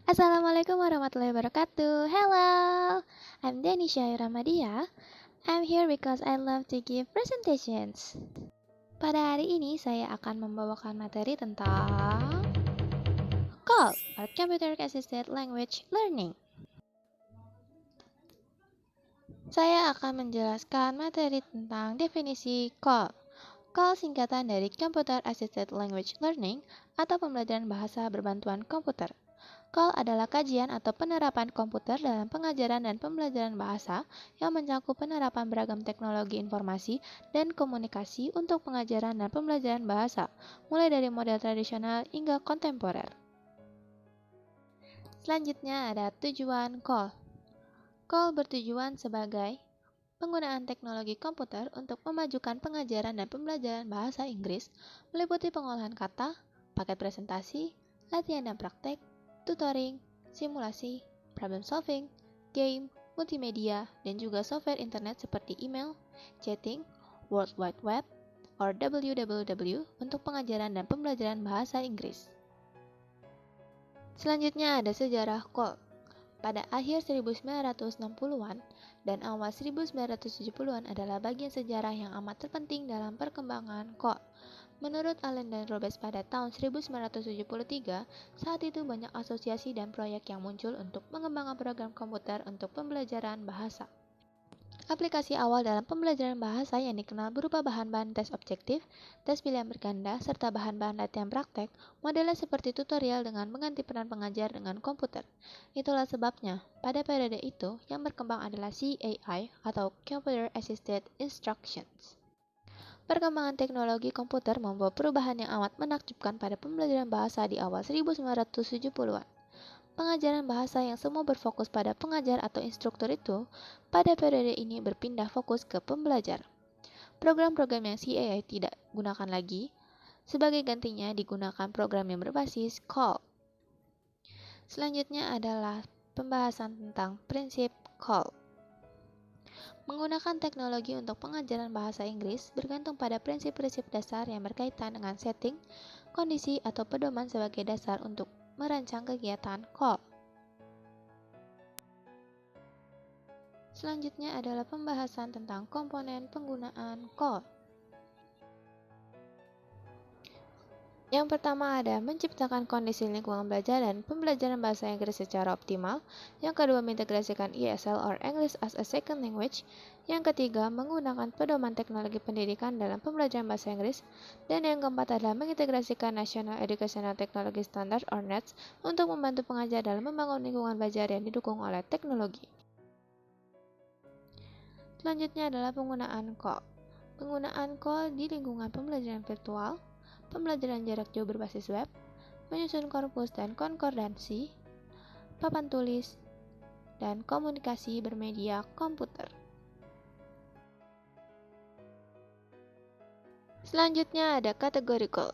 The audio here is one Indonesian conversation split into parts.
Assalamualaikum warahmatullahi wabarakatuh. Hello, I'm Denisha Ramadia. I'm here because I love to give presentations. Pada hari ini saya akan membawakan materi tentang CAL or Computer Assisted Language Learning. Saya akan menjelaskan materi tentang definisi CAL. CAL singkatan dari Computer Assisted Language Learning atau pembelajaran bahasa berbantuan komputer. CAL adalah kajian atau penerapan komputer dalam pengajaran dan pembelajaran bahasa yang mencakup penerapan beragam teknologi informasi dan komunikasi untuk pengajaran dan pembelajaran bahasa, mulai dari model tradisional hingga kontemporer. Selanjutnya ada tujuan CAL. CAL bertujuan sebagai penggunaan teknologi komputer untuk memajukan pengajaran dan pembelajaran bahasa Inggris meliputi pengolahan kata, paket presentasi, latihan dan praktek, tutoring, simulasi, problem solving, game, multimedia, dan juga software internet seperti email, chatting, World Wide Web, or WWW untuk pengajaran dan pembelajaran bahasa Inggris. Selanjutnya ada sejarah CAL. Pada akhir 1960-an dan awal 1970-an adalah bagian sejarah yang amat terpenting dalam perkembangan CAL. Menurut Allen dan Roberts pada tahun 1973, saat itu banyak asosiasi dan proyek yang muncul untuk mengembangkan program komputer untuk pembelajaran bahasa. Aplikasi awal dalam pembelajaran bahasa yang dikenal berupa bahan-bahan tes objektif, tes pilihan berganda, serta bahan-bahan latihan praktek, modelnya seperti tutorial dengan mengganti peran pengajar dengan komputer. Itulah sebabnya, pada periode itu, yang berkembang adalah CAI atau Computer Assisted Instructions. Perkembangan teknologi komputer membawa perubahan yang amat menakjubkan pada pembelajaran bahasa di awal 1970-an. Pengajaran bahasa yang semua berfokus pada pengajar atau instruktur itu, pada periode ini berpindah fokus ke pembelajar. Program-program yang CAI tidak gunakan lagi, sebagai gantinya digunakan program yang berbasis CAL. Selanjutnya adalah pembahasan tentang prinsip CAL. Menggunakan teknologi untuk pengajaran bahasa Inggris bergantung pada prinsip-prinsip dasar yang berkaitan dengan setting, kondisi, atau pedoman sebagai dasar untuk merancang kegiatan CAL. Selanjutnya adalah pembahasan tentang komponen penggunaan CAL. Yang pertama ada menciptakan kondisi lingkungan belajar dan pembelajaran bahasa Inggris secara optimal. Yang kedua, mengintegrasikan ESL or English as a Second Language. Yang ketiga, menggunakan pedoman teknologi pendidikan dalam pembelajaran bahasa Inggris. Dan yang keempat adalah mengintegrasikan National Educational Technology Standard or NETS untuk membantu pengajar dalam membangun lingkungan belajar yang didukung oleh teknologi. Selanjutnya adalah penggunaan CAL. Penggunaan CAL di lingkungan pembelajaran virtual, pembelajaran jarak jauh berbasis web, menyusun korpus dan konkordansi, papan tulis, dan komunikasi bermedia komputer. Selanjutnya ada categorical.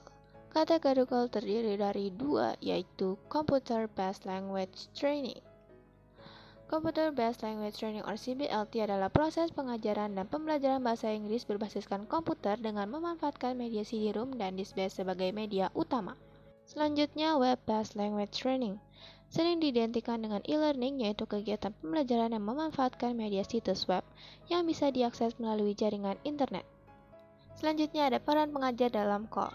Categorical terdiri dari dua, yaitu Computer Based Language Training. Computer Based Language Training or CBLT adalah proses pengajaran dan pembelajaran bahasa Inggris berbasiskan komputer dengan memanfaatkan media CD-ROM dan disk-based sebagai media utama. Selanjutnya, Web Based Language Training. Sering diidentikan dengan e-learning, yaitu kegiatan pembelajaran yang memanfaatkan media situs web yang bisa diakses melalui jaringan internet. Selanjutnya ada peran pengajar dalam CAL.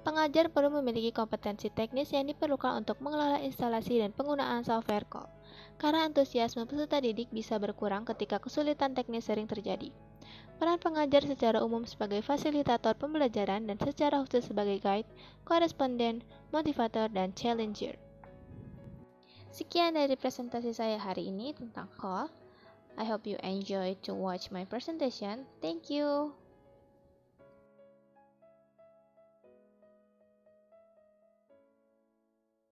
Pengajar perlu memiliki kompetensi teknis yang diperlukan untuk mengelola instalasi dan penggunaan software CAL. Karena antusiasme peserta didik bisa berkurang ketika kesulitan teknis sering terjadi. Peran pengajar secara umum sebagai fasilitator pembelajaran dan secara khusus sebagai guide, koresponden, motivator, dan challenger. Sekian dari presentasi saya hari ini tentang CAL. I hope you enjoy to watch my presentation. Thank you.